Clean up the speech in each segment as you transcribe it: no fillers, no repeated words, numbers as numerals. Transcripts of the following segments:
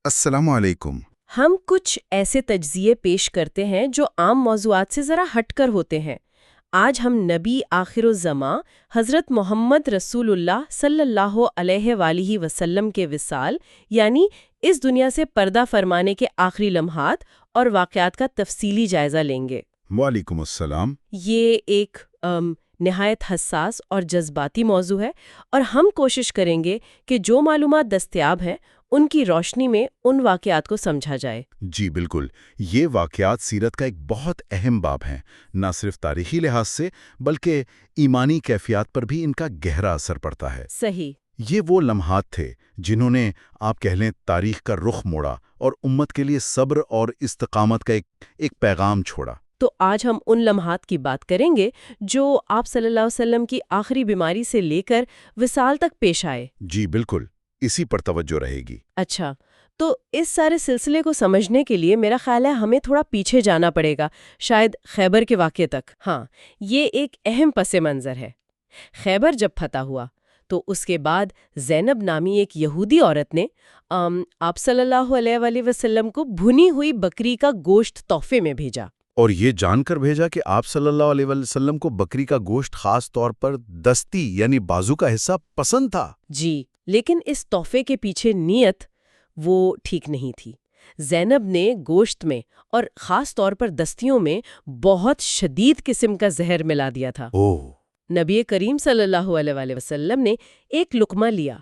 السلام علیکم۔ ہم کچھ ایسے تجزیے پیش کرتے ہیں جو عام موضوعات سے ذرا ہٹ کر ہوتے ہیں۔ آج ہم نبی آخر الزماں حضرت محمد رسول اللہ صلی اللہ علیہ وآلہ وسلم کے وصال یعنی اس دنیا سے پردہ فرمانے کے آخری لمحات اور واقعات کا تفصیلی جائزہ لیں گے۔ وعلیکم السلام۔ یہ ایک نہایت حساس اور جذباتی موضوع ہے، اور ہم کوشش کریں گے کہ جو معلومات دستیاب ہیں ان کی روشنی میں ان واقعات کو سمجھا جائے۔ جی بالکل، یہ واقعات سیرت کا ایک بہت اہم باب ہیں، نہ صرف تاریخی لحاظ سے بلکہ ایمانی کیفیات پر بھی ان کا گہرا اثر پڑتا ہے۔ صحیح۔ یہ وہ لمحات تھے جنہوں نے آپ کہہ لیں تاریخ کا رخ موڑا اور امت کے لیے صبر اور استقامت کا ایک پیغام چھوڑا۔ تو آج ہم ان لمحات کی بات کریں گے جو آپ صلی اللہ علیہ وسلم کی آخری بیماری سے لے کر وصال تک پیش آئے۔ جی بالکل، اسی پر توجہ رہے گی۔ اچھا، تو اس سارے سلسلے کو سمجھنے کے لیے میرا خیال ہے ہمیں تھوڑا پیچھے جانا پڑے گا، شاید خیبر کے واقعے تک۔ ہاں، یہ ایک اہم پس منظر ہے۔ خیبر جب فتح ہوا تو اس کے بعد زینب نامی ایک یہودی عورت نے آپ صلی اللہ علیہ وآلہ وسلم کو بھنی ہوئی بکری کا گوشت تحفے میں بھیجا۔ اور یہ جان کر بھیجا کہ آپ صلی اللہ علیہ وسلم کو بکری کا گوشت خاص طور پر دستی یعنی بازو کا حصہ پسند تھا۔ جی، لیکن اس تحفے کے پیچھے نیت وہ ٹھیک نہیں تھی۔ زینب نے گوشت میں اور خاص طور پر دستیوں میں بہت شدید قسم کا زہر ملا دیا تھا۔ اوہ! نبی کریم صلی اللہ علیہ وآلہ وسلم نے ایک لقمہ لیا،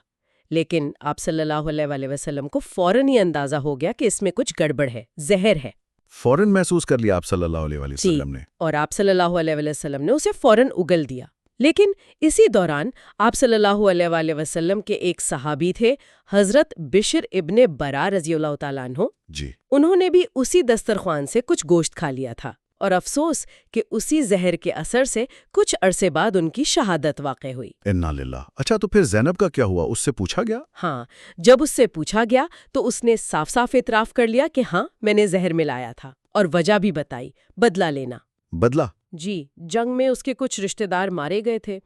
لیکن آپ صلی اللہ علیہ وآلہ وسلم کو فوراً ہی اندازہ ہو گیا کہ اس میں کچھ گڑبڑ ہے، زہر ہے۔ فوراً محسوس کر لیا آپ صلی اللہ علیہ وسلم نے۔ اور آپ صلی اللہ علیہ وسلم نے اسے فوراً اگل دیا۔ لیکن اسی دوران آپ صلی اللہ علیہ وآلہ وسلم کے ایک صحابی تھے، حضرت بشر ابن برا رضی اللہ تعالیٰ عنہ۔ جی، انہوں نے بھی اسی دسترخوان سے کچھ گوشت کھا لیا تھا، اور افسوس کہ اسی زہر کے اثر سے کچھ عرصے بعد ان کی شہادت واقع ہوئی۔ انا للہ۔ اچھا، تو پھر زینب کا کیا ہوا؟ اس سے پوچھا گیا؟ ہاں، جب اس سے پوچھا گیا تو اس نے صاف صاف اعتراف کر لیا کہ ہاں، میں نے زہر ملایا تھا، اور وجہ بھی بتائی، بدلہ لینا۔ بدلہ؟ جی، جنگ میں اس کے کچھ رشتہ دار مارے گئے تھے،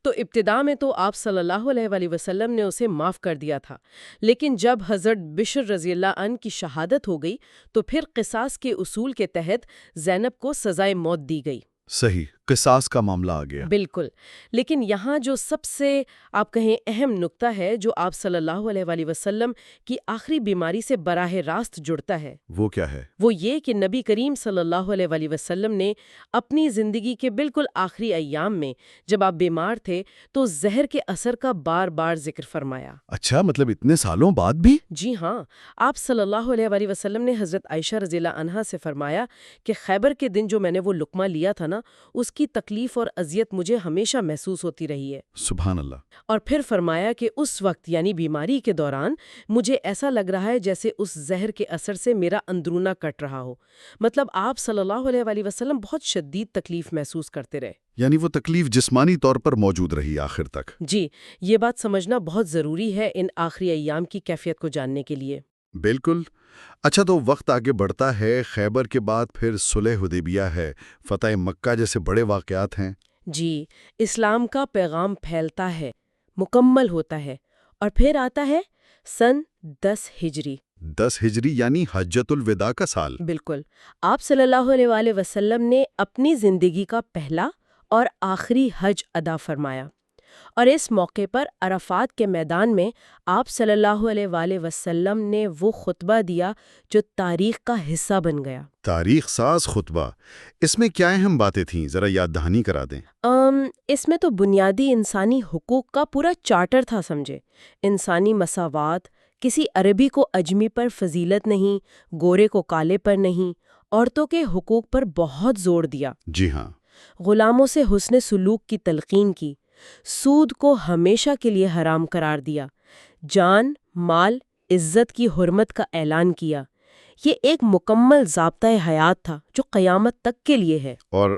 تو ابتدا میں تو آپ صلی اللہ علیہ وآلہ وسلم نے اسے معاف کر دیا تھا، لیکن جب حضرت بشر رضی اللہ عنہ کی شہادت ہو گئی تو پھر قصاص کے اصول کے تحت زینب کو سزائے موت دی گئی۔ صحیح، قصاص کا معاملہ آ گیا۔ بالکل، لیکن یہاں جو سب سے آپ کہیں اہم نقطہ ہے جو آپ صلی اللہ علیہ وآلہ وسلم کی آخری بیماری سے براہ راست جڑتا ہے، وہ کیا ہے؟ وہ یہ کہ نبی کریم صلی اللہ علیہ وآلہ وسلم نے اپنی زندگی کے بالکل آخری ایام میں جب آپ بیمار تھے تو زہر کے اثر کا بار بار ذکر فرمایا۔ اچھا، مطلب اتنے سالوں بعد بھی؟ جی ہاں، آپ صلی اللہ علیہ وآلہ وسلم نے حضرت عائشہ رضی اللہ عنہا سے فرمایا کہ خیبر کے دن جو میں نے وہ لقمہ لیا تھا نا، اس کی تکلیف اور اذیت مجھے ہمیشہ محسوس ہوتی رہی ہے۔ سبحان اللہ۔ اور اور پھر فرمایا کہ اس وقت یعنی بیماری کے دوران مجھے ایسا لگ رہا ہے جیسے اس زہر کے اثر سے میرا اندرونہ کٹ رہا ہو۔ مطلب آپ صلی اللہ علیہ وآلہ وسلم بہت شدید تکلیف محسوس کرتے رہے۔ یعنی وہ تکلیف جسمانی طور پر موجود رہی آخر تک۔ جی، یہ بات سمجھنا بہت ضروری ہے ان آخری ایام کی کیفیت کو جاننے کے لیے۔ بالکل۔ اچھا، تو وقت آگے بڑھتا ہے، خیبر کے بعد پھر صلح حدیبیہ ہے، فتح مکہ جیسے بڑے واقعات ہیں۔ جی، اسلام کا پیغام پھیلتا ہے، مکمل ہوتا ہے، اور پھر آتا ہے سن 10 ہجری۔ 10 ہجری یعنی حجۃ الوداع کا سال۔ بالکل، آپ صلی اللہ علیہ وآلہ وسلم نے اپنی زندگی کا پہلا اور آخری حج ادا فرمایا، اور اس موقع پر عرفات کے میدان میں آپ صلی اللہ علیہ وآلہ وسلم نے وہ خطبہ دیا جو تاریخ کا حصہ بن گیا۔ تاریخ ساز خطبہ، اس میں کیا اہم باتیں تھیں؟ ذرا یاد دہانی کرا دیں۔ اس میں تو بنیادی انسانی حقوق کا پورا چارٹر تھا، سمجھے۔ انسانی مساوات، کسی عربی کو اجمی پر فضیلت نہیں، گورے کو کالے پر نہیں، عورتوں کے حقوق پر بہت زور دیا۔ جی ہاں۔ غلاموں سے حسن سلوک کی تلقین کی، سود کو ہمیشہ کے لیے حرام قرار دیا، جان، مال، عزت کی حرمت کا اعلان کیا۔ یہ ایک مکمل ضابطۂ حیات تھا جو قیامت تک کے لیے ہے۔ اور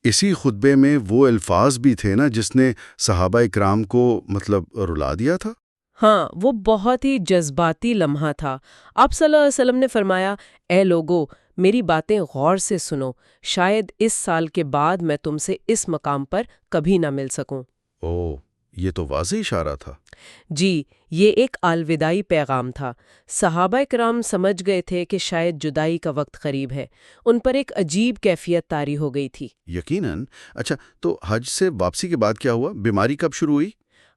اسی خطبے میں وہ الفاظ بھی تھے نا جس نے صحابہ اکرام کو رلا دیا تھا۔ ہاں، وہ بہت ہی جذباتی لمحہ تھا۔ آپ صلی اللہ علیہ وسلم نے فرمایا، اے لوگو، میری باتیں غور سے سنو، شاید اس سال کے بعد میں تم سے اس مقام پر کبھی نہ مل سکوں۔ اوہ، یہ تو واضح اشارہ تھا۔ جی، یہ ایک الوداعی پیغام تھا۔ صحابہ کرام سمجھ گئے تھے کہ شاید جدائی کا وقت قریب ہے۔ ان پر ایک عجیب کیفیت طاری ہو گئی تھی۔ یقیناً۔ اچھا، تو حج سے واپسی کے بعد کیا ہوا؟ بیماری کب شروع ہوئی؟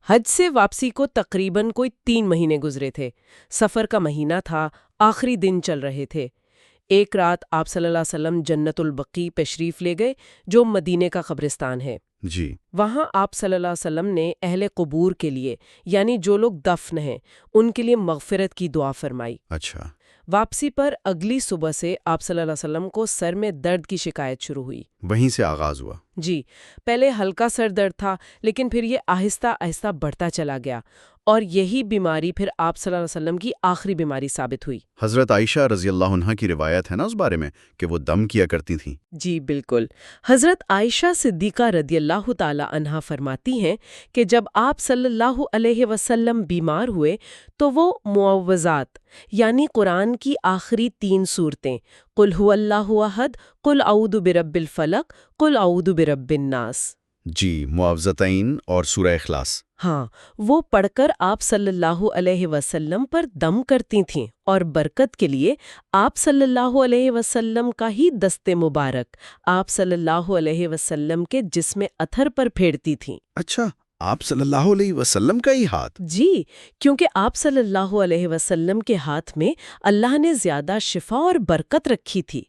حج سے واپسی کو تقریباً کوئی 3 مہینے گزرے تھے۔ سفر کا مہینہ تھا، آخری دن چل رہے تھے۔ ایک رات آپ صلی اللہ علیہ وسلم جنت البقیع تشریف لے گئے، جو مدینے کا قبرستان ہے۔ جی۔ وہاں آپ صلی اللہ علیہ وسلم نے اہل قبور کے لیے، یعنی جو لوگ دفن ہیں، ان کے لیے مغفرت کی دعا فرمائی۔ اچھا۔ واپسی پر اگلی صبح سے آپ صلی اللہ علیہ وسلم کو سر میں درد کی شکایت شروع ہوئی۔ وہیں سے آغاز ہوا۔ جی، پہلے ہلکا سر درد تھا، لیکن پھر یہ آہستہ آہستہ بڑھتا چلا گیا، اور یہی بیماری پھر آپ صلی اللہ علیہ وسلم کی آخری بیماری ثابت ہوئی۔ حضرت عائشہ رضی اللہ عنہا کی روایت ہے نا اس بارے میں کہ وہ دم کیا کرتی تھیں۔ جی بالکل۔ حضرت عائشہ صدیقہ رضی اللہ تعالی عنہا فرماتی ہیں کہ جب آپ صلی اللہ علیہ وسلم بیمار ہوئے تو وہ معوذات، یعنی قرآن کی آخری 3 سورتیں، قل هو اللہ احد، قل اعوذ برب الفلق، قل اعوذ برب الناس، جی، معوذتین اور سورہ اخلاص۔ ہاں، وہ پڑھ کر آپ صلی اللہ علیہ وسلم پر دم کرتی تھیں، اور برکت کے لیے آپ صلی اللہ علیہ وسلم کا ہی دست مبارک آپ صلی اللہ علیہ وسلم کے جسم اطہر پر پھیرتی تھیں۔ اچھا، آپ صلی اللہ علیہ وسلم کا ہی ہاتھ؟ جی، کیونکہ آپ صلی اللہ علیہ وسلم کے ہاتھ میں اللہ نے زیادہ شفا اور برکت رکھی تھی۔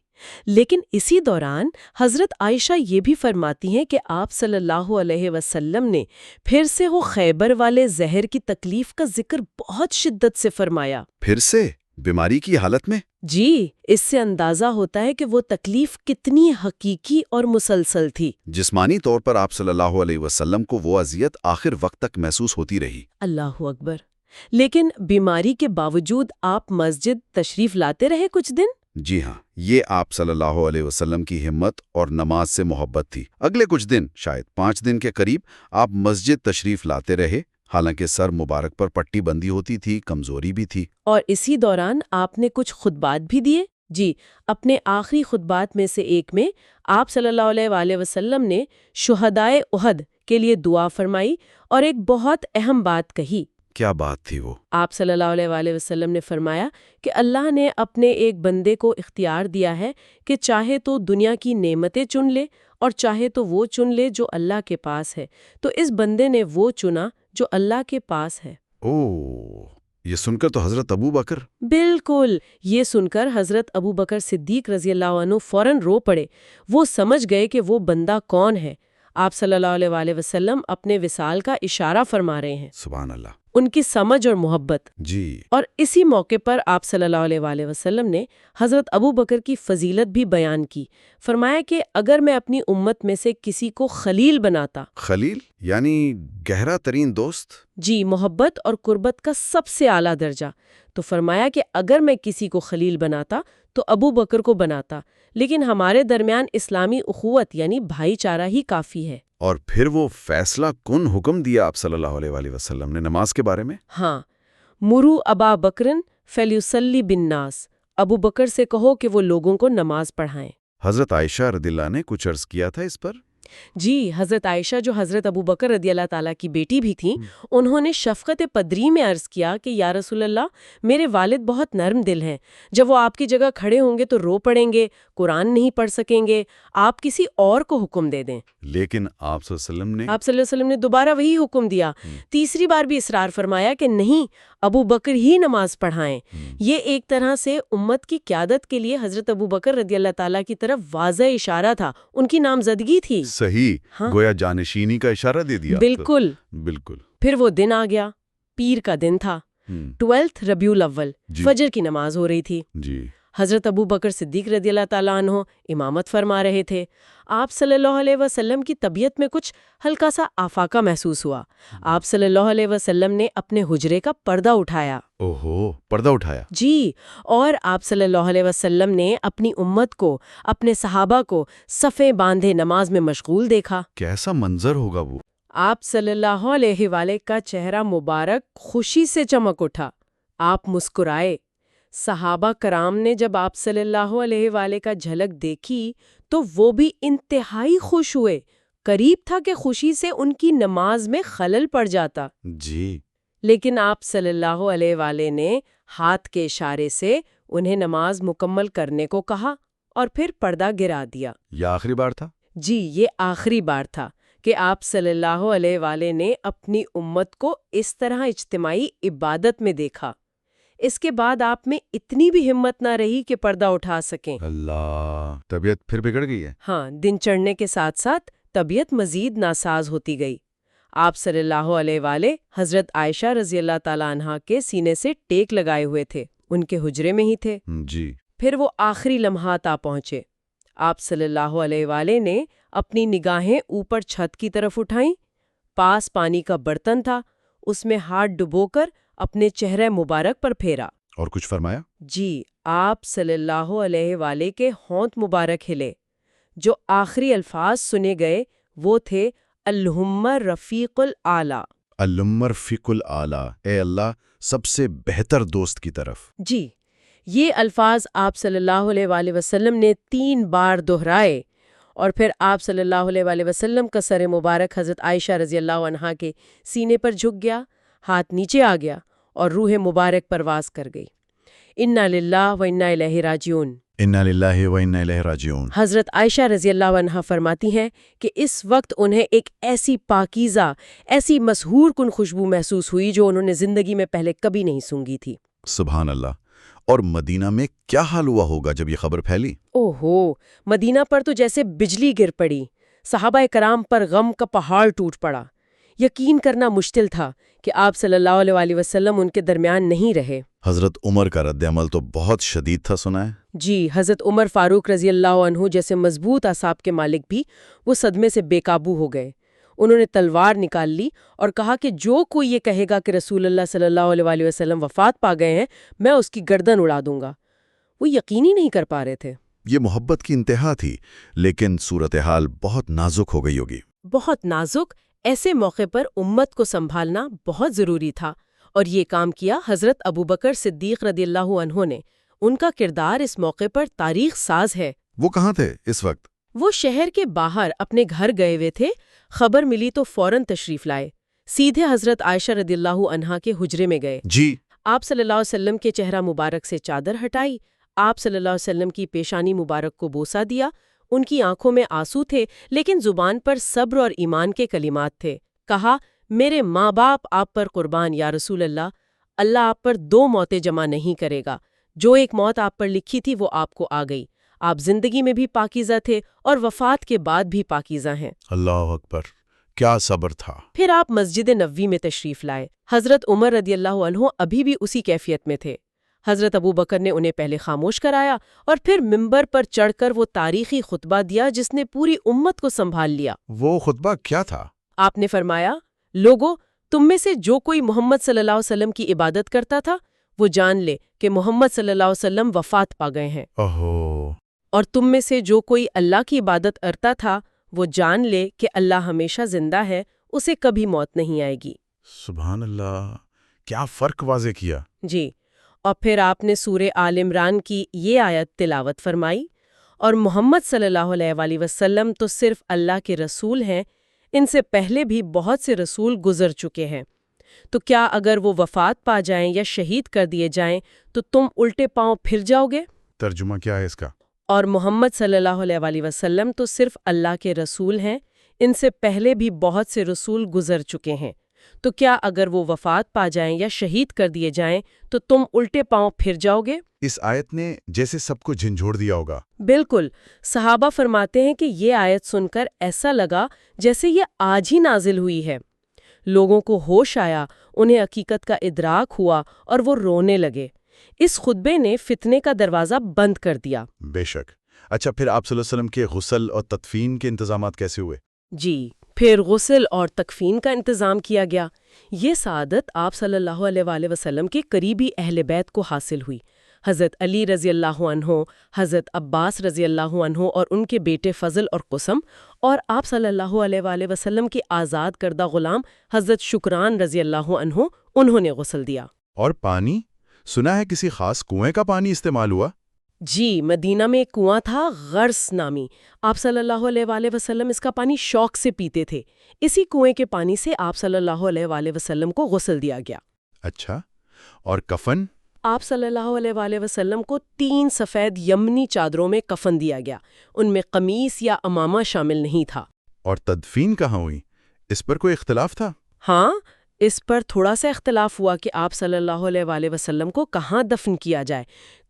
لیکن اسی دوران حضرت عائشہ یہ بھی فرماتی ہیں کہ آپ صلی اللہ علیہ وسلم نے پھر سے وہ خیبر والے زہر کی تکلیف کا ذکر بہت شدت سے فرمایا۔ پھر سے بیماری کی حالت میں؟ جی، اس سے اندازہ ہوتا ہے کہ وہ تکلیف کتنی حقیقی اور مسلسل تھی۔ جسمانی طور پر آپ صلی اللہ علیہ وسلم کو وہ اذیت آخر وقت تک محسوس ہوتی رہی۔ اللہ اکبر۔ لیکن بیماری کے باوجود آپ مسجد تشریف لاتے رہے کچھ دن؟ جی ہاں، یہ آپ صلی اللہ علیہ وسلم کی ہمت اور نماز سے محبت تھی۔ اگلے کچھ دن، شاید 5 دن کے قریب، آپ مسجد تشریف لاتے رہے، حالانکہ سر مبارک پر پٹی بندی ہوتی تھی، کمزوری بھی تھی۔ اور اسی دوران آپ نے کچھ خطبات بھی دیے۔ جی، اپنے آخری خطبات میں سے ایک میں آپ صلی اللہ علیہ وآلہ وسلم نے شہدائے احد کے لیے دعا فرمائی اور ایک بہت اہم بات کہی۔ کیا بات تھی وہ؟ آپ صلی اللہ علیہ وآلہ وسلم نے فرمایا کہ اللہ نے اپنے ایک بندے کو اختیار دیا ہے کہ چاہے تو دنیا کی نعمتیں چن لے اور چاہے تو وہ چن لے جو اللہ کے پاس ہے، تو اس بندے نے وہ چنا جو اللہ کے پاس ہے۔ اوہ، یہ سن کر تو حضرت ابو بکر… بالکل، یہ سن کر حضرت ابو بکر صدیق رضی اللہ عنہ فوراً رو پڑے۔ وہ سمجھ گئے کہ وہ بندہ کون ہے۔ آپ صلی اللہ علیہ وآلہ وسلم اپنے وصال کا اشارہ فرما رہے ہیں، سبحان اللہ۔ ان کی سمجھ اور محبت۔ جی۔ اور اسی موقع پر آپ صلی اللہ علیہ وآلہ وسلم نے حضرت ابو بکر کی فضیلت بھی بیان کی۔ فرمایا کہ اگر میں اپنی امت میں سے کسی کو خلیل بناتا۔ خلیل یعنی گہرا ترین دوست؟ جی، محبت اور قربت کا سب سے اعلیٰ درجہ۔ تو فرمایا کہ اگر میں کسی کو خلیل بناتا تو ابو بکر کو بناتا، لیکن ہمارے درمیان اسلامی اخوت یعنی بھائی چارہ ہی کافی ہے۔ اور پھر وہ فیصلہ کن حکم دیا آپ صلی اللہ علیہ وآلہ وسلم نے نماز کے بارے میں؟ ہاں، مرو ابا بکرن فلیصلی بالناس، ابو بکر سے کہو کہ وہ لوگوں کو نماز پڑھائیں۔ حضرت عائشہ رضی اللہ نے کچھ عرض کیا تھا اس پر؟ جی، حضرت عائشہ جو حضرت ابو بکر رضی اللہ تعالیٰ کی بیٹی بھی تھیں، انہوں نے شفقت پدری میں عرض کیا کہ یا رسول اللہ، میرے والد بہت نرم دل ہیں، جب وہ آپ کی جگہ کھڑے ہوں گے تو رو پڑیں گے، قرآن نہیں پڑھ سکیں گے، آپ کسی اور کو حکم دے دیں۔ لیکن آپ صلی اللہ علیہ وسلم نے… آپ صلی اللہ علیہ وسلم نے دوبارہ وہی حکم دیا، تیسری بار بھی اصرار فرمایا کہ نہیں، ابو بکر ہی نماز پڑھائیں۔ یہ ایک طرح سے امت کی قیادت کے لیے حضرت ابو بکر رضی اللہ تعالیٰ کی طرف واضح اشارہ تھا، ان کی نامزدگی تھی۔ صحیح، ہاں، گویا جانشینی کا اشارہ دے دیا۔ بالکل۔ بالکل۔ پھر وہ دن آ گیا، پیر کا دن تھا، 12 ربیع الاول، جی۔ فجر کی نماز ہو رہی تھی۔ جی۔ حضرت ابو بکر صدیق رضی اللہ تعالیٰ عنہ امامت فرما رہے تھے۔ آپ صلی اللہ علیہ وسلم کی طبیعت میں کچھ ہلکا سا آفاقہ محسوس ہوا۔ آپ صلی اللہ علیہ وسلم نے اپنے حجرے کا پردہ اٹھایا۔ اوہو، پردہ اٹھایا؟ جی، اور آپ صلی اللہ علیہ وسلم نے اپنی امت کو، اپنے صحابہ کو صفیں باندھے نماز میں مشغول دیکھا۔ کیسا منظر ہوگا وہ؟ آپ صلی اللہ علیہ وآلہ کا چہرہ مبارک خوشی سے چمک اٹھا، آپ مسکرائے۔ صحابہ کرام نے جب آپ صلی اللہ علیہ وآلہ کا جھلک دیکھی تو وہ بھی انتہائی خوش ہوئے، قریب تھا کہ خوشی سے ان کی نماز میں خلل پڑ جاتا، جی لیکن آپ صلی اللہ علیہ وآلہ نے ہاتھ کے اشارے سے انہیں نماز مکمل کرنے کو کہا اور پھر پردہ گرا دیا۔ یہ آخری بار تھا؟ جی، یہ آخری بار تھا کہ آپ صلی اللہ علیہ وآلہ نے اپنی امت کو اس طرح اجتماعی عبادت میں دیکھا۔ اس کے بعد آپ میں اتنی بھی ہمت نہ رہی کہ پردہ اٹھا سکیں۔ اللہ، طبیعت پھر بگڑ گئی ہے؟ ہاں، دن چڑھنے کے ساتھ ساتھ طبیعت مزید ناساز ہوتی گئی۔ آپ صلی اللہ علیہ وآلہ حضرت عائشہ رضی اللہ تعالیٰ عنہا کے سینے سے ٹیک لگائے ہوئے تھے، ان کے حجرے میں ہی تھے۔ جی۔ پھر وہ آخری لمحات آ پہنچے۔ آپ صلی اللہ علیہ وآلہ نے اپنی نگاہیں اوپر چھت کی طرف اٹھائیں۔ پاس پانی کا برتن تھا، اس میں ہاتھ ڈبو کر اپنے چہرے مبارک پر پھیرا۔ اور کچھ فرمایا؟ جی، آپ صلی اللہ علیہ وآلہ کے ہونٹ مبارک ہلے۔ جو آخری الفاظ سنے گئے وہ تھے اللہم رفیق العالی۔ اللہم رفیق العالی، اے اللہ سب سے بہتر دوست کی طرف۔ جی، یہ الفاظ آپ صلی اللہ علیہ وآلہ وسلم نے 3 بار دہرائے، اور پھر آپ صلی اللہ علیہ وآلہ وسلم کا سر مبارک حضرت عائشہ رضی اللہ عنہا کے سینے پر جھک گیا، ہاتھ نیچے آ گیا اور روح مبارک پرواز کر گئی۔ انا للہ و انا الیہ راجعون۔ انا للہ و انا الیہ راجعون۔ حضرت عائشہ رضی اللہ عنہا فرماتی ہیں کہ اس وقت انہیں ایک ایسی پاکیزہ، ایسی مسحور کن خوشبو محسوس ہوئی جو انہوں نے زندگی میں پہلے کبھی نہیں سونگھی تھی۔ سبحان اللہ۔ اور مدینہ میں کیا حال ہوا ہوگا جب یہ خبر پھیلی؟ اوہو، مدینہ پر تو جیسے بجلی گر پڑی۔ صحابہ کرام پر غم کا پہاڑ ٹوٹ پڑا۔ یقین کرنا مشکل تھا کہ آپ صلی اللہ علیہ وآلہ وسلم ان کے درمیان نہیں رہے۔ حضرت عمر کا رد عمل تو بہت شدید تھا، سنا ہے؟ جی، حضرت عمر فاروق رضی اللہ عنہ جیسے مضبوط اعصاب کے مالک بھی وہ صدمے سے بے قابو ہو گئے۔ انہوں نے تلوار نکال لی اور کہا کہ جو کوئی یہ کہے گا کہ رسول اللہ صلی اللہ علیہ وآلہ وسلم وفات پا گئے ہیں، میں اس کی گردن اڑا دوں گا۔ وہ یقین ہی نہیں کر پا رہے تھے۔ یہ محبت کی انتہا تھی، لیکن صورتحال بہت نازک ہو گئی ہوگی۔ بہت نازک۔ ایسے موقع پر امت کو سنبھالنا بہت ضروری تھا، اور یہ کام کیا حضرت ابوبکر صدیق رضی اللہ عنہ نے۔ ان کا کردار اس موقع پر تاریخ ساز ہے۔ وہ کہاں تھے اس وقت؟ وہ شہر کے باہر اپنے گھر گئے ہوئے تھے۔ خبر ملی تو فوراً تشریف لائے، سیدھے حضرت عائشہ رضی اللہ عنہا کے حجرے میں گئے۔ جی۔ آپ صلی اللہ علیہ وسلم کے چہرہ مبارک سے چادر ہٹائی، آپ صلی اللہ علیہ وسلم کی پیشانی مبارک کو بوسہ دیا۔ ان کی آنکھوں میں آنسو تھے، لیکن زبان پر صبر اور ایمان کے کلمات تھے۔ کہا، میرے ماں باپ آپ پر قربان یا رسول اللہ، اللہ آپ پر 2 موتیں جمع نہیں کرے گا۔ جو ایک موت آپ پر لکھی تھی وہ آپ کو آ گئی۔ آپ زندگی میں بھی پاکیزہ تھے اور وفات کے بعد بھی پاکیزہ ہیں۔ اللہ اکبر، کیا صبر تھا۔ پھر آپ مسجد نبوی میں تشریف لائے۔ حضرت عمر رضی اللہ عنہ ابھی بھی اسی کیفیت میں تھے۔ حضرت ابوبکر نے انہیں پہلے خاموش کرایا اور پھر منبر پر چڑھ کر وہ تاریخی خطبہ دیا جس نے پوری امت کو سنبھال لیا۔ وہ خطبہ کیا تھا؟ آپ نے فرمایا، لوگو، تم میں سے جو کوئی محمد صلی اللہ علیہ وسلم کی عبادت کرتا تھا وہ جان لے کہ محمد صلی اللہ علیہ وسلم وفات پا گئے ہیں، اوہو۔ اور تم میں سے جو کوئی اللہ کی عبادت کرتا تھا وہ جان لے کہ اللہ ہمیشہ زندہ ہے، اسے کبھی موت نہیں آئے گی۔ سبحان اللہ، کیا فرق واضح کیا۔ جی، اور پھر آپ نے سورہ آل عمران کی یہ آیت تلاوت فرمائی، اور محمد صلی اللہ علیہ وآلہ وسلم تو صرف اللہ کے رسول ہیں، ان سے پہلے بھی بہت سے رسول گزر چکے ہیں، تو کیا اگر وہ وفات پا جائیں یا شہید کر دیے جائیں تو تم الٹے پاؤں پھر جاؤ گے؟ ترجمہ کیا ہے اس کا؟ اور محمد صلی اللہ علیہ وآلہ وسلم تو صرف اللہ کے رسول ہیں، ان سے پہلے بھی بہت سے رسول گزر چکے ہیں، تو کیا اگر وہ وفات پا جائیں یا شہید کر دیے جائیں تو تم الٹے پاؤں پھر جاؤ گے؟ اس آیت نے جیسے سب کو جھنجھوڑ دیا ہوگا۔ بالکل۔ صحابہ فرماتے ہیں کہ یہ آیت سن کر ایسا لگا جیسے یہ آج ہی نازل ہوئی ہے۔ لوگوں کو ہوش آیا، انہیں حقیقت کا ادراک ہوا اور وہ رونے لگے۔ اس خطبے نے فتنے کا دروازہ بند کر دیا۔ بے شک۔ اچھا، پھر آپ صلی اللہ علیہ وسلم کے غسل اور تدفین کے انتظامات کیسے ہوئے؟ جی، پھر غسل اور تکفین کا انتظام کیا گیا۔ یہ سعادت آپ صلی اللہ علیہ وآلہ وسلم کے قریبی اہل بیت کو حاصل ہوئی۔ حضرت علی رضی اللہ عنہ، حضرت عباس رضی اللہ عنہ اور ان کے بیٹے فضل اور قسم، اور آپ صلی اللہ علیہ وآلہ وسلم کے آزاد کردہ غلام حضرت شکران رضی اللہ عنہ، انہوں نے غسل دیا۔ اور پانی؟ سنا ہے کسی خاص کنویں کا پانی استعمال ہوا؟ جی، مدینہ میں ایک کنواں تھا غرس نامی. آپ صلی اللہ علیہ وآلہ وسلم اس کا پانی شوق سے پیتے تھے. اسی کنویں کے پانی سے آپ صلی اللہ علیہ وآلہ وسلم کو غسل دیا گیا. اچھا، اور کفن؟ آپ صلی اللہ علیہ وآلہ وسلم کو 3 سفید یمنی چادروں میں کفن دیا گیا. ان میں قمیص یا عمامہ شامل نہیں تھا. اور تدفین کہاں ہوئی؟ اس پر کوئی اختلاف تھا؟ ہاں، اس پر تھوڑا سا اختلاف ہوا کہ آپ صلی اللہ علیہ وآلہ وسلم کو کہاں دفن کیا جائے.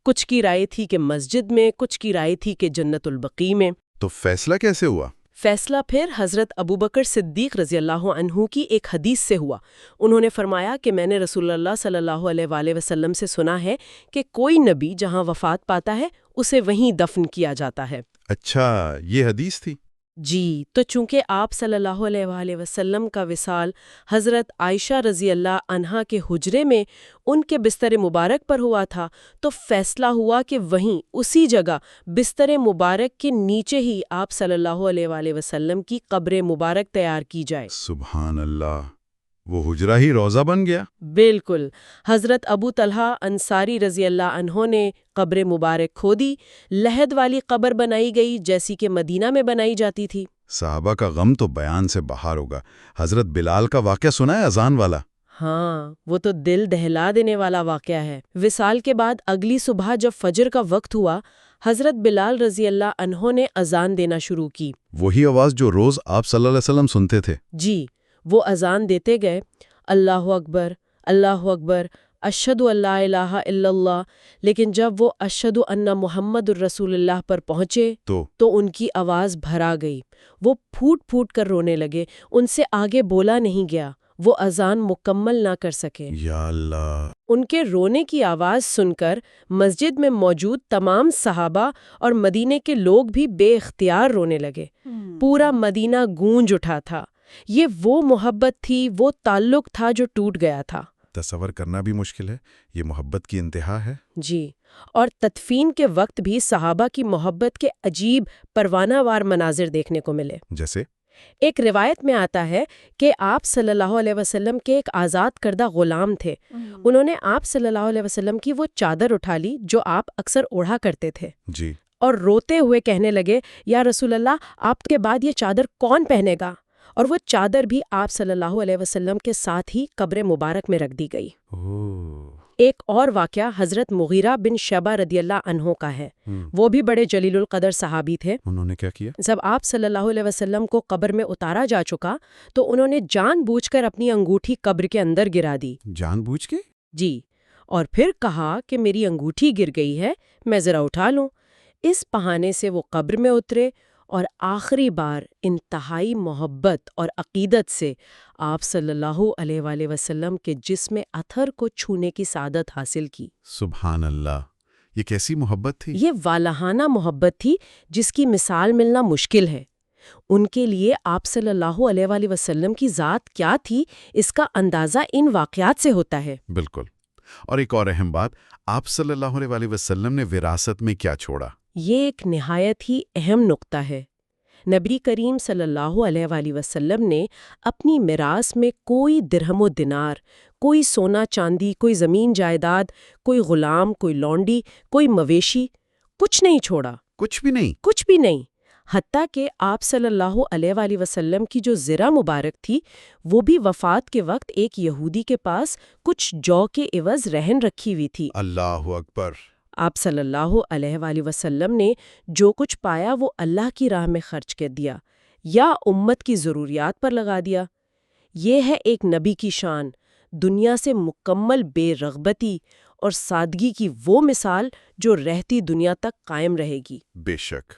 کچھ کی رائے تھی کہ مسجد میں، کچھ کی رائے تھی کہ جنت البقیع میں. تو فیصلہ کیسے ہوا؟ فیصلہ پھر حضرت ابوبکر صدیق رضی اللہ عنہ کی ایک حدیث سے ہوا. انہوں نے فرمایا کہ میں نے رسول اللہ صلی اللہ علیہ وآلہ وسلم سے سنا ہے کہ کوئی نبی جہاں وفات پاتا ہے اسے وہیں دفن کیا جاتا ہے. اچھا، یہ حدیث تھی؟ جی، تو چونکہ آپ صلی اللہ علیہ وآلہ وسلم کا وصال حضرت عائشہ رضی اللہ عنہا کے حجرے میں ان کے بستر مبارک پر ہوا تھا، تو فیصلہ ہوا کہ وہیں اسی جگہ بستر مبارک کے نیچے ہی آپ صلی اللہ علیہ وآلہ وسلم کی قبر مبارک تیار کی جائے. سبحان اللہ، وہ حجرہ ہی روضہ بن گیا؟ بالکل. حضرت ابو طلحہ انصاری رضی اللہ عنہ نے قبر مبارک کھودی. لحد والی قبر بنائی گئی جیسی کہ مدینہ میں بنائی جاتی تھی. صحابہ کا غم تو بیان سے باہر ہوگا. حضرت بلال کا واقعہ سنا ہے، اذان والا؟ ہاں، وہ تو دل دہلا دینے والا واقعہ ہے. وصال کے بعد اگلی صبح جب فجر کا وقت ہوا، حضرت بلال رضی اللہ عنہ نے اذان دینا شروع کی. وہی آواز جو روز آپ صلی اللہ علیہ وسلم سنتے تھے؟ جی، وہ اذان دیتے گئے، اللہ اکبر، اللہ اکبر، اشہد ان لا الہ الا اللہ. لیکن جب وہ اشہد ان محمد الرسول اللہ پر پہنچے تو ان کی آواز بھرا گئی. وہ پھوٹ پھوٹ کر رونے لگے. ان سے آگے بولا نہیں گیا. وہ اذان مکمل نہ کر سکے. یا اللہ! ان کے رونے کی آواز سن کر مسجد میں موجود تمام صحابہ اور مدینے کے لوگ بھی بے اختیار رونے لگے. پورا مدینہ گونج اٹھا تھا. یہ وہ محبت تھی، وہ تعلق تھا جو ٹوٹ گیا تھا. تصور کرنا بھی مشکل ہے، یہ محبت کی انتہا ہے. جی، اور تدفین کے وقت بھی صحابہ کی محبت کے عجیب پروانہ وار مناظر دیکھنے کو ملے. جیسے؟ ایک روایت میں آتا ہے کہ آپ صلی اللہ علیہ وسلم کے ایک آزاد کردہ غلام تھے. انہوں نے آپ صلی اللہ علیہ وسلم کی وہ چادر اٹھا لی جو آپ اکثر اوڑھا کرتے تھے. جی. اور روتے ہوئے کہنے لگے، یا رسول اللہ، آپ کے بعد یہ چادر کون پہنے گا؟ اور وہ چادر بھی آپ صلی اللہ علیہ وسلم کے ساتھ ہی قبر مبارک میں رکھ دی گئی. ایک اور واقعہ حضرت مغیرہ بن شعبہ رضی اللہ عنہ کا ہے. وہ بھی بڑے جلیل القدر صحابی تھے. انہوں نے کیا کیا؟ جب آپ صلی اللہ علیہ وسلم کو قبر میں اتارا جا چکا تو انہوں نے جان بوجھ کر اپنی انگوٹھی قبر کے اندر گرا دی. جان بوجھ کے؟ جی، اور پھر کہا کہ میری انگوٹھی گر گئی ہے، میں ذرا اٹھا لوں. اس بہانے سے وہ قبر میں اترے اور آخری بار انتہائی محبت اور عقیدت سے آپ صلی اللہ علیہ وآلہ وسلم کے جسم اطہر کو چھونے کی سعادت حاصل کی. سبحان اللہ! یہ کیسی محبت تھی؟ یہ والہانہ محبت تھی جس کی مثال ملنا مشکل ہے. ان کے لیے آپ صلی اللہ علیہ وآلہ وسلم کی ذات کیا تھی، اس کا اندازہ ان واقعات سے ہوتا ہے. بالکل. اور ایک اور اہم بات، آپ صلی اللہ علیہ وآلہ وسلم نے وراثت میں کیا چھوڑا؟ یہ ایک نہایت ہی اہم نقطہ ہے. نبی کریم صلی اللہ علیہ وآلہ وسلم نے اپنی میراث میں کوئی درہم و دینار، کوئی سونا چاندی، کوئی زمین جائیداد، کوئی غلام، کوئی لونڈی، کوئی مویشی، کچھ نہیں چھوڑا. کچھ بھی نہیں؟ کچھ بھی نہیں. حتیٰ کہ آپ صلی اللہ علیہ وآلہ وسلم کی جو زرہ مبارک تھی وہ بھی وفات کے وقت ایک یہودی کے پاس کچھ جو کے عوض رہن رکھی ہوئی تھی. اللہ اکبر! آپ صلی اللہ علیہ وآلہ وسلم نے جو کچھ پایا وہ اللہ کی راہ میں خرچ کر دیا یا امت کی ضروریات پر لگا دیا. یہ ہے ایک نبی کی شان، دنیا سے مکمل بے رغبتی اور سادگی کی وہ مثال جو رہتی دنیا تک قائم رہے گی. بے شک.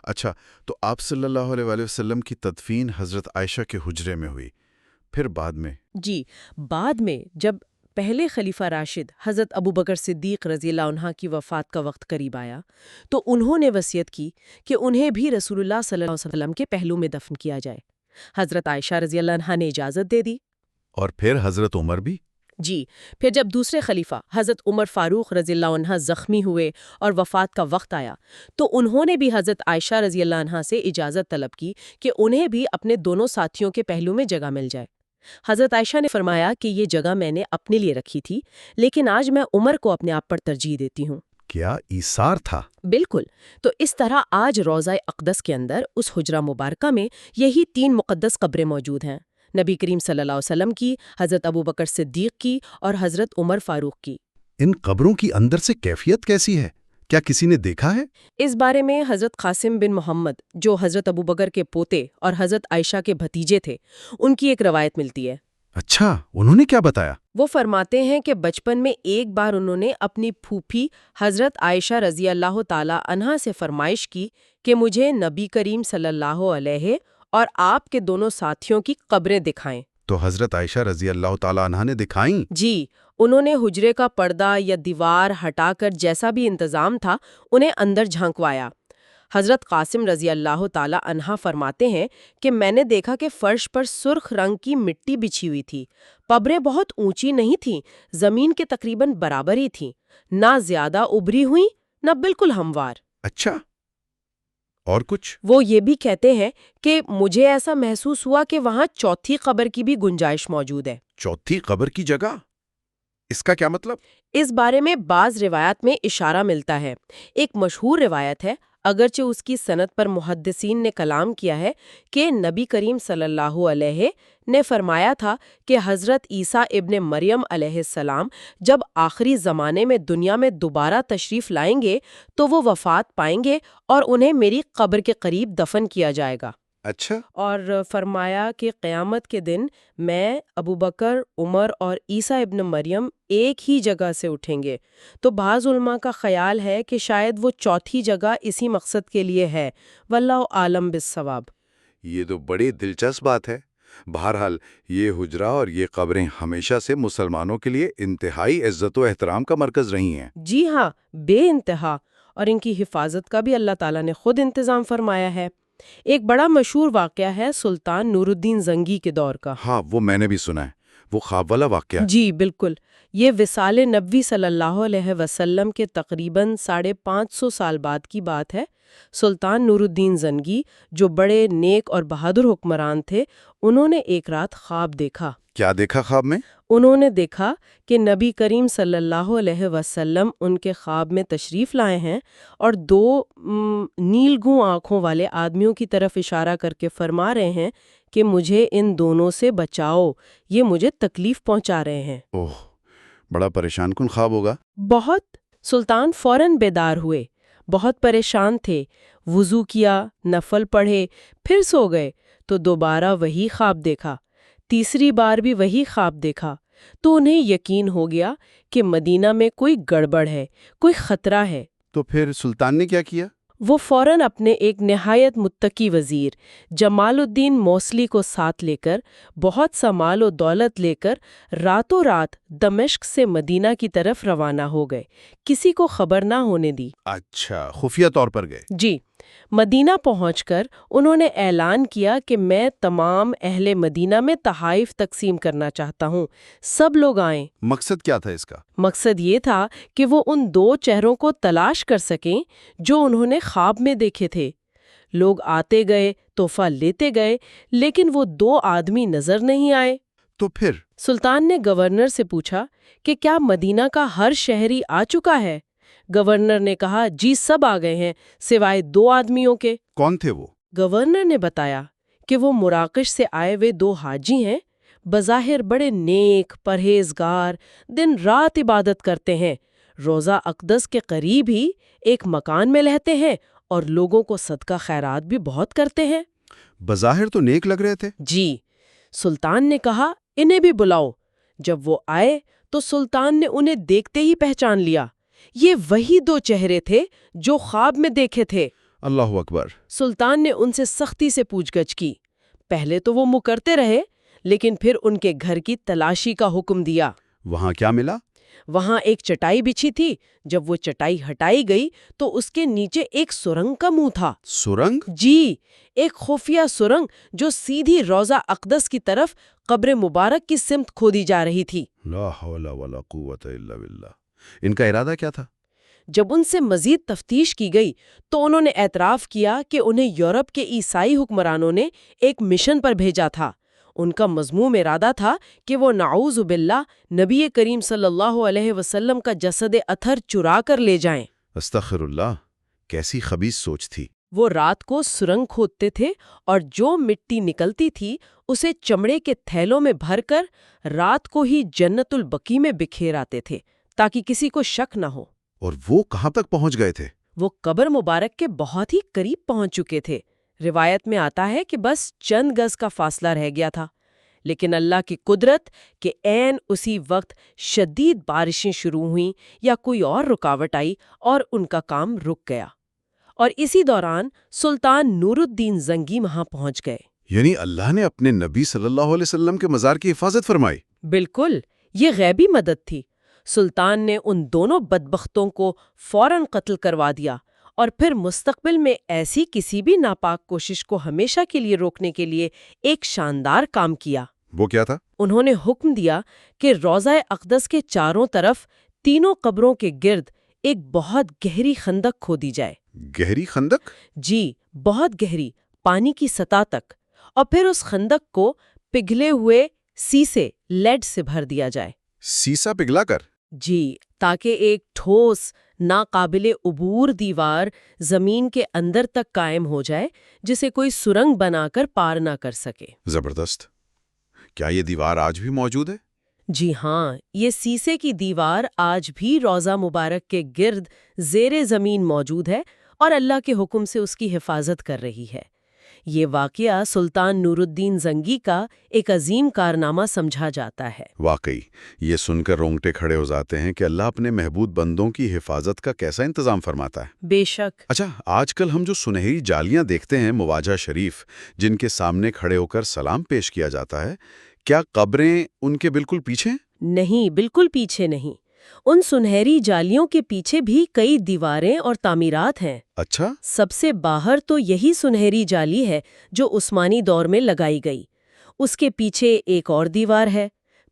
اچھا، تو آپ صلی اللہ علیہ وآلہ وسلم کی تدفین حضرت عائشہ کے حجرے میں ہوئی، پھر بعد میں؟ جی، بعد میں جب پہلے خلیفہ راشد حضرت ابوبکر صدیق رضی اللہ عنہ کی وفات کا وقت قریب آیا تو انہوں نے وصیت کی کہ انہیں بھی رسول اللہ صلی اللہ علیہ وسلم کے پہلو میں دفن کیا جائے. حضرت عائشہ رضی اللہ عنہا نے اجازت دے دی. اور پھر حضرت عمر بھی؟ جی، پھر جب دوسرے خلیفہ حضرت عمر فاروق رضی اللہ عنہ زخمی ہوئے اور وفات کا وقت آیا تو انہوں نے بھی حضرت عائشہ رضی اللہ عنہا سے اجازت طلب کی کہ انہیں بھی اپنے دونوں ساتھیوں کے پہلو میں جگہ مل جائے. حضرت عائشہ نے فرمایا کہ یہ جگہ میں نے اپنے لیے رکھی تھی، لیکن آج میں عمر کو اپنے آپ پر ترجیح دیتی ہوں. کیا ایثار تھا! بالکل. تو اس طرح آج روضہ اقدس کے اندر اس حجرہ مبارکہ میں یہی 3 مقدس قبریں موجود ہیں، نبی کریم صلی اللہ علیہ وسلم کی، حضرت ابوبکر صدیق کی اور حضرت عمر فاروق کی. ان قبروں کی اندر سے کیفیت کیسی ہے؟ کیا کسی نے دیکھا ہے؟ اس بارے میں حضرت قاسم بن محمد، جو حضرت ابوبکر کے پوتے اور حضرت عائشہ کے بھتیجے تھے، ان کی ایک روایت ملتی ہے. اچھا، انہوں نے کیا بتایا؟ وہ فرماتے ہیں کہ بچپن میں ایک بار انہوں نے اپنی پھوپھی حضرت عائشہ رضی اللہ تعالی عنہا سے فرمائش کی کہ مجھے نبی کریم صلی اللہ علیہ اور آپ کے دونوں ساتھیوں کی قبریں دکھائیں. تو حضرت عائشہ رضی اللہ تعالی عنہا نے دکھائیں؟ جی، انہوں نے حجرے کا پردہ یا دیوار ہٹا کر جیسا بھی انتظام تھا انہیں اندر جھانکوایا. حضرت قاسم رضی اللہ تعالی عنہ فرماتے ہیں کہ میں نے دیکھا کہ فرش پر سرخ رنگ کی مٹی بچھی ہوئی تھی. قبریں بہت اونچی نہیں تھیں، زمین کے تقریباً برابر ہی تھیں، نہ زیادہ ابری ہوئی نہ بالکل ہموار. اچھا، اور کچھ؟ وہ یہ بھی کہتے ہیں کہ مجھے ایسا محسوس ہوا کہ وہاں چوتھی قبر کی بھی گنجائش موجود ہے. چوتھی قبر کی جگہ؟ اس کا کیا مطلب؟ اس بارے میں بعض روایات میں اشارہ ملتا ہے. ایک مشہور روایت ہے، اگرچہ اس کی سند پر محدثین نے کلام کیا ہے، کہ نبی کریم صلی اللہ علیہ نے فرمایا تھا کہ حضرت عیسیٰ ابن مریم علیہ السلام جب آخری زمانے میں دنیا میں دوبارہ تشریف لائیں گے تو وہ وفات پائیں گے اور انہیں میری قبر کے قریب دفن کیا جائے گا. اچھا، اور فرمایا کہ قیامت کے دن میں، ابوبکر، عمر اور عیسیٰ ابن مریم ایک ہی جگہ سے اٹھیں گے. تو بعض علماء کا خیال ہے کہ شاید وہ چوتھی جگہ اسی مقصد کے لیے ہے. واللہ عالم بالصواب. یہ تو بڑی دلچسپ بات ہے. بہرحال یہ حجرہ اور یہ قبریں ہمیشہ سے مسلمانوں کے لیے انتہائی عزت و احترام کا مرکز رہی ہیں. جی ہاں، بے انتہا. اور ان کی حفاظت کا بھی اللہ تعالیٰ نے خود انتظام فرمایا ہے. ایک بڑا مشہور واقعہ ہے سلطان نور الدین زنگی کے دور کا. ہاں، وہ میں نے بھی سنا ہے، وہ خواب والا واقعہ. جی بالکل. یہ وصال نبوی صلی اللہ علیہ وسلم کے تقریباً 550 سال بعد کی بات ہے. سلطان نور الدین زنگی، جو بڑے نیک اور بہادر حکمران تھے، انہوں نے ایک رات خواب دیکھا. کیا دیکھا خواب میں؟ انہوں نے دیکھا کہ نبی کریم صلی اللہ علیہ وسلم ان کے خواب میں تشریف لائے ہیں اور 2 نیلگوں آنکھوں والے آدمیوں کی طرف اشارہ کر کے فرما رہے ہیں کہ مجھے ان دونوں سے بچاؤ، یہ مجھے تکلیف پہنچا رہے ہیں. اوہ، بڑا پریشان کن خواب ہوگا. بہت. سلطان فوراً بیدار ہوئے، بہت پریشان تھے، وضو کیا، نفل پڑھے، پھر سو گئے تو دوبارہ وہی خواب دیکھا. تیسری بار بھی وہی خواب دیکھا تو انہیں یقین ہو گیا کہ مدینہ میں کوئی گڑبڑ ہے، کوئی خطرہ ہے. تو پھر سلطان نے کیا کیا؟ وہ فوراً اپنے ایک نہایت متقی وزیر جمال الدین موصلی کو ساتھ لے کر، بہت سا مال و دولت لے کر، راتوں رات دمشق سے مدینہ کی طرف روانہ ہو گئے، کسی کو خبر نہ ہونے دی. اچھا، خفیہ طور پر گئے. جی. مدینہ پہنچ کر انہوں نے اعلان کیا کہ میں تمام اہل مدینہ میں تحائف تقسیم کرنا چاہتا ہوں، سب لوگ آئیں. مقصد کیا تھا اس کا؟ مقصد یہ تھا کہ وہ ان 2 چہروں کو تلاش کر سکیں جو انہوں نے خواب میں دیکھے تھے. لوگ آتے گئے، تحفہ لیتے گئے، لیکن وہ 2 آدمی نظر نہیں آئے. تو پھر سلطان نے گورنر سے پوچھا کہ کیا مدینہ کا ہر شہری آ چکا ہے؟ گورنر نے کہا جی سب آ گئے ہیں سوائے 2 آدمیوں کے. کون تھے وہ؟ گورنر نے بتایا کہ وہ مراکش سے آئے ہوئے 2 حاجی ہیں، بظاہر بڑے نیک، پرہیزگار، دن رات عبادت کرتے ہیں، روضہ اقدس کے قریب ہی ایک مکان میں رہتے ہیں اور لوگوں کو صدقہ خیرات بھی بہت کرتے ہیں. بظاہر تو نیک لگ رہے تھے. جی. سلطان نے کہا انہیں بھی بلاؤ. جب وہ آئے تو سلطان نے انہیں دیکھتے ہی پہچان لیا. یہ وہی 2 چہرے تھے جو خواب میں دیکھے تھے. اللہ اکبر. سلطان نے ان سے سختی سے پوچھ گچھ کی. پہلے تو وہ مکرتے رہے، لیکن پھر ان کے گھر کی تلاشی کا حکم دیا. وہاں کیا ملا؟ وہاں ایک چٹائی بچھی تھی. جب وہ چٹائی ہٹائی گئی تو اس کے نیچے ایک سرنگ کا منہ تھا. سرنگ؟ جی، ایک خفیہ سرنگ جو سیدھی روضہ اقدس کی طرف قبر مبارک کی سمت کھودی جا رہی تھی. لا حول ولا قوت الا باللہ. ان کا ارادہ کیا تھا؟ جب ان سے مزید تفتیش کی گئی تو انہوں نے اعتراف کیا کہ انہیں یورپ کے عیسائی حکمرانوں نے ایک مشن پر بھیجا تھا. ان کا مذموم ارادہ تھا کہ وہ نعوذ باللہ نبی کریم صلی اللہ علیہ وسلم کا جسد اطہر چرا کر لے جائیں. استغفر اللہ، کیسی خبیث سوچ تھی۔ وہ رات کو سرنگ کھودتے تھے اور جو مٹی نکلتی تھی اسے چمڑے کے تھیلوں میں بھر کر رات کو ہی جنت البقیع میں بکھیر آتے تھے تاکہ کسی کو شک نہ ہو۔ اور وہ کہاں تک پہنچ گئے تھے؟ وہ قبر مبارک کے بہت ہی قریب پہنچ چکے تھے۔ روایت میں آتا ہے کہ بس چند گز کا فاصلہ رہ گیا تھا، لیکن اللہ کی قدرت کہ عین اسی وقت شدید بارشیں شروع ہوئیں یا کوئی اور رکاوٹ آئی اور ان کا کام رک گیا، اور اسی دوران سلطان نور الدین زنگی وہاں پہنچ گئے۔ یعنی اللہ نے اپنے نبی صلی اللہ علیہ وسلم کے مزار کی حفاظت فرمائی؟ بالکل، یہ غیبی مدد تھی۔ سلطان نے ان دونوں بدبختوں کو فوراً قتل کروا دیا اور پھر مستقبل میں ایسی کسی بھی ناپاک کوشش کو ہمیشہ کے لیے روکنے کے لیے ایک شاندار کام کیا۔ وہ کیا تھا؟ انہوں نے حکم دیا کہ روضہ اقدس کے چاروں طرف تینوں قبروں کے گرد ایک بہت گہری خندق کھودی جائے۔ گہری خندق؟ جی، بہت گہری، پانی کی سطح تک، اور پھر اس خندق کو پگھلے ہوئے سیسے لیڈ سے بھر دیا جائے۔ سیسا پگھلا کر؟ جی، تاکہ ایک ٹھوس ناقابل عبور دیوار زمین کے اندر تک قائم ہو جائے جسے کوئی سرنگ بنا کر پار نہ کر سکے۔ زبردست۔ کیا یہ دیوار آج بھی موجود ہے؟ جی ہاں، یہ سیسے کی دیوار آج بھی روضہ مبارک کے گرد زیر زمین موجود ہے اور اللہ کے حکم سے اس کی حفاظت کر رہی ہے۔ یہ واقعہ سلطان نور الدین زنگی کا ایک عظیم کارنامہ سمجھا جاتا ہے۔ واقعی یہ سن کر رونگٹے کھڑے ہو جاتے ہیں کہ اللہ اپنے محبوب بندوں کی حفاظت کا کیسا انتظام فرماتا ہے۔ بے شک۔ اچھا، آج کل ہم جو سنہری جالیاں دیکھتے ہیں مواجہ شریف، جن کے سامنے کھڑے ہو کر سلام پیش کیا جاتا ہے، کیا قبریں ان کے بالکل پیچھے؟ نہیں، بالکل پیچھے نہیں۔ ان سنہری جالیوں کے پیچھے بھی کئی دیواریں اور تعمیرات ہیں۔ اچھا؟ سب سے باہر تو یہی سنہری جالی ہے جو عثمانی دور میں لگائی گئی۔ اس کے پیچھے ایک اور دیوار ہے،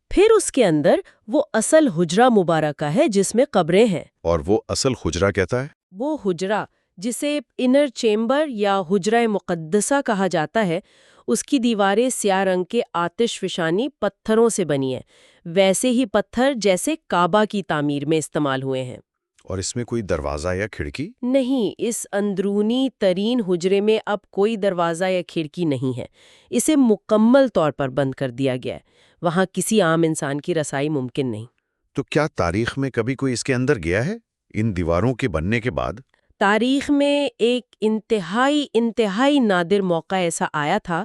پھر اس کے اندر وہ اصل حجرہ مبارکہ ہے جس میں قبریں ہیں۔ اور وہ اصل حجرہ کہتا ہے؟ وہ حجرہ جسے انر چیمبر یا حجرہ مقدسہ کہا جاتا ہے، اس کی دیواریں سیاہ رنگ کے آتش فشانی پتھروں سے بنی ہیں، ویسے ہی پتھر جیسے کعبہ کی تعمیر میں استعمال ہوئے ہیں۔ اور اس میں کوئی دروازہ یا کھڑکی؟ نہیں، اس اندرونی ترین حجرے میں اب کوئی دروازہ یا کھڑکی نہیں ہے۔ اسے مکمل طور پر بند کر دیا گیا ہے، وہاں کسی عام انسان کی رسائی ممکن نہیں۔ تو کیا تاریخ میں کبھی کوئی اس کے اندر گیا ہے ان دیواروں کے بننے کے بعد؟ تاریخ میں ایک انتہائی نادر موقع ایسا آیا تھا،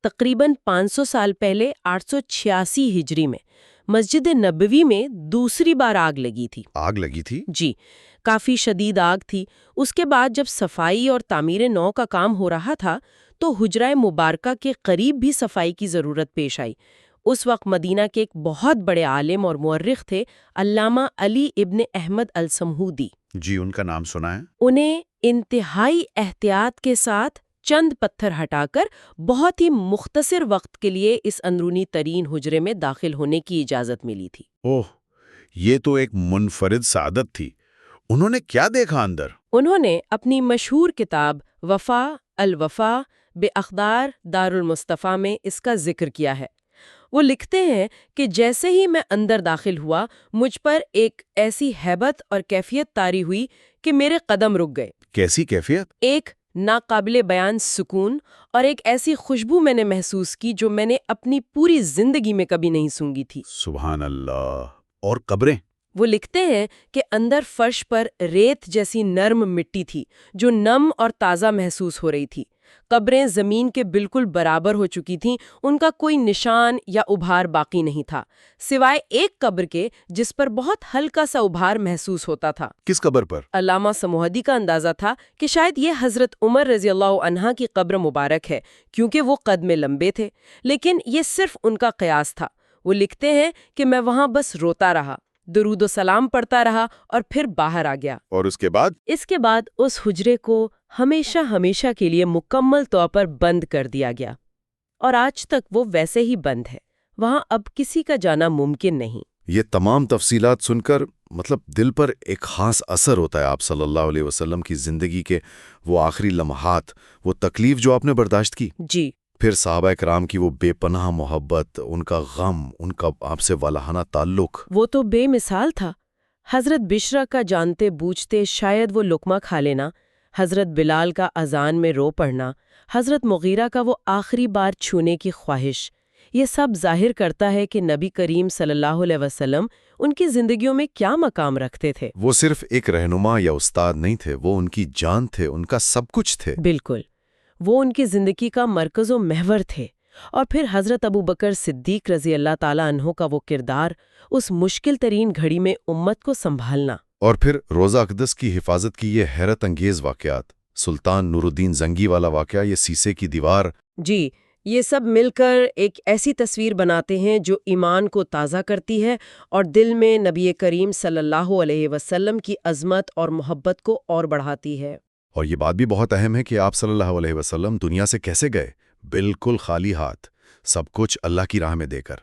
تقریباً 500 سال پہلے 886 ہجری میں مسجد نبوی میں دوسری بار آگ لگی تھی۔ آگ لگی تھی؟ جی، کافی شدید آگ تھی۔ اس کے بعد جب صفائی اور تعمیر نو کا کام ہو رہا تھا تو حجرہ مبارکہ کے قریب بھی صفائی کی ضرورت پیش آئی۔ اس وقت مدینہ کے ایک بہت بڑے عالم اور مورخ تھے علامہ علی ابن احمد السمہودی۔ جی، ان کا نام سنا ہے۔ انہیں انتہائی احتیاط کے ساتھ چند پتھر ہٹا کر بہت ہی مختصر وقت کے لیے اس اندرونی ترین حجرے میں داخل ہونے کی اجازت ملی تھی۔ اوہ، یہ تو ایک منفرد سعادت تھی۔ انہوں نے کیا دیکھا اندر؟ انہوں نے اپنی مشہور کتاب وفا الوفا باقدار دار المصطفیٰ میں اس کا ذکر کیا ہے۔ وہ لکھتے ہیں کہ جیسے ہی میں اندر داخل ہوا، مجھ پر ایک ایسی ہیبت اور کیفیت طاری ہوئی کہ میرے قدم رک گئے۔ کیسی کیفیت؟ ایک ناقابل بیان سکون اور ایک ایسی خوشبو میں نے محسوس کی جو میں نے اپنی پوری زندگی میں کبھی نہیں سونگھی تھی۔ سبحان اللہ۔ اور قبریں؟ وہ لکھتے ہیں کہ اندر فرش پر ریت جیسی نرم مٹی تھی جو نم اور تازہ محسوس ہو رہی تھی۔ قبریں زمین کے بالکل برابر ہو چکی تھیں، ان کا کوئی نشان یا ابھار باقی نہیں تھا، سوائے ایک قبر کے جس پر بہت ہلکا سا ابھار محسوس ہوتا تھا۔ کس قبر پر؟ علامہ سمہودی کا اندازہ تھا کہ شاید یہ حضرت عمر رضی اللہ عنہ کی قبر مبارک ہے، کیونکہ وہ قد میں لمبے تھے، لیکن یہ صرف ان کا قیاس تھا۔ وہ لکھتے ہیں کہ میں وہاں بس روتا رہا، درود و سلام پڑھتا رہا اور پھر باہر آ گیا۔ اور اس کے بعد؟ اس کے بعد اس حجرے کو ہمیشہ کے لیے مکمل طور پر بند کر دیا گیا، اور آج تک وہ ویسے ہی بند ہے، وہاں اب کسی کا جانا ممکن نہیں۔ یہ تمام تفصیلات سن کر دل پر ایک خاص اثر ہوتا ہے آپ صلی اللہ علیہ وسلم کی زندگی کے وہ آخری لمحات، وہ تکلیف جو آپ نے برداشت کی، جی، پھر صحابہ کرام کی وہ بے پناہ محبت، ان کا غم، ان کا آپ سے والہانہ تعلق۔ وہ تو بے مثال تھا۔ حضرت بشرا کا جانتے بوجھتے شاید وہ لقمہ کھا لینا، حضرت بلال کا اذان میں رو پڑنا، حضرت مغیرہ کا وہ آخری بار چھونے کی خواہش، یہ سب ظاہر کرتا ہے کہ نبی کریم صلی اللہ علیہ وسلم ان کی زندگیوں میں کیا مقام رکھتے تھے۔ وہ صرف ایک رہنما یا استاد نہیں تھے، وہ ان کی جان تھے، ان کا سب کچھ تھے۔ بالکل، وہ ان کی زندگی کا مرکز و محور تھے۔ اور پھر حضرت ابوبکر صدیق رضی اللہ تعالیٰ عنہ کا وہ کردار، اس مشکل ترین گھڑی میں امت کو سنبھالنا۔ اور پھر روزہ اقدس کی حفاظت کی یہ حیرت انگیز واقعات، سلطان نور الدین زنگی والا واقعہ، یہ سیسے کی دیوار۔ جی، یہ سب مل کر ایک ایسی تصویر بناتے ہیں جو ایمان کو تازہ کرتی ہے اور دل میں نبی کریم صلی اللہ علیہ وسلم کی عظمت اور محبت کو اور بڑھاتی ہے۔ اور یہ بات بھی بہت اہم ہے کہ آپ صلی اللہ علیہ وسلم دنیا سے کیسے گئے؟ بالکل خالی ہاتھ، سب کچھ اللہ کی راہ میں دے کر۔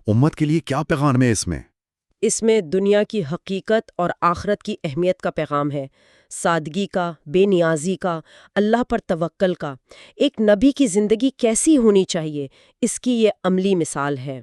امت کے لیے کیا پیغام ہے اس میں؟ اس میں دنیا کی حقیقت اور آخرت کی اہمیت کا پیغام ہے، سادگی کا، بے نیازی کا، اللہ پر توکل کا۔ ایک نبی کی زندگی کیسی ہونی چاہیے، اس کی یہ عملی مثال ہے۔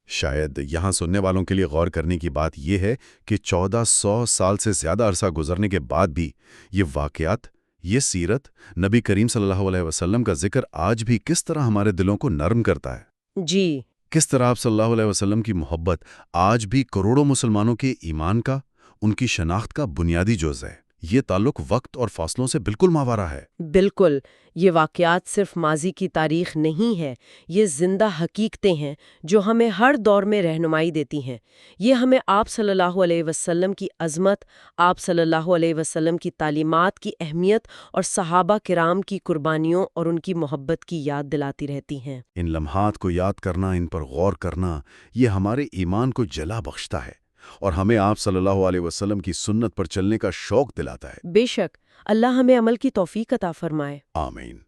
شاید یہاں سننے والوں کے لیے غور کرنے کی بات یہ ہے کہ 1400 سال سے زیادہ عرصہ گزرنے کے بعد بھی یہ واقعات، یہ سیرت، نبی کریم صلی اللہ علیہ وسلم کا ذکر آج بھی کس طرح ہمارے دلوں کو نرم کرتا ہے۔ جی، کس طرح آپ صلی اللہ علیہ وسلم کی محبت آج بھی کروڑوں مسلمانوں کے ایمان کا، ان کی شناخت کا بنیادی جز ہے۔ یہ تعلق وقت اور فاصلوں سے بالکل ماورا ہے۔ بالکل، یہ واقعات صرف ماضی کی تاریخ نہیں ہے، یہ زندہ حقیقتیں ہیں جو ہمیں ہر دور میں رہنمائی دیتی ہیں۔ یہ ہمیں آپ صلی اللہ علیہ وسلم کی عظمت، آپ صلی اللہ علیہ وسلم کی تعلیمات کی اہمیت اور صحابہ کرام کی قربانیوں اور ان کی محبت کی یاد دلاتی رہتی ہیں۔ ان لمحات کو یاد کرنا، ان پر غور کرنا، یہ ہمارے ایمان کو جلا بخشتا ہے اور ہمیں آپ صلی اللہ علیہ وسلم کی سنت پر چلنے کا شوق دلاتا ہے۔ بے شک، اللہ ہمیں عمل کی توفیق عطا فرمائے۔ آمین۔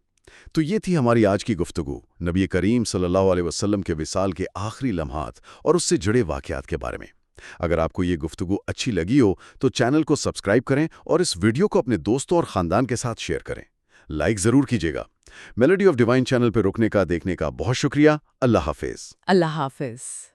تو یہ تھی ہماری آج کی گفتگو، نبی کریم صلی اللہ علیہ وسلم کے وصال کے آخری لمحات اور اس سے جڑے واقعات کے بارے میں۔ اگر آپ کو یہ گفتگو اچھی لگی ہو تو چینل کو سبسکرائب کریں اور اس ویڈیو کو اپنے دوستوں اور خاندان کے ساتھ شیئر کریں۔ لائک ضرور کیجیے گا۔ میلوڈی آف ڈیوائن چینل پہ رکنے کا، دیکھنے کا بہت شکریہ۔ اللہ حافظ۔ اللہ حافظ۔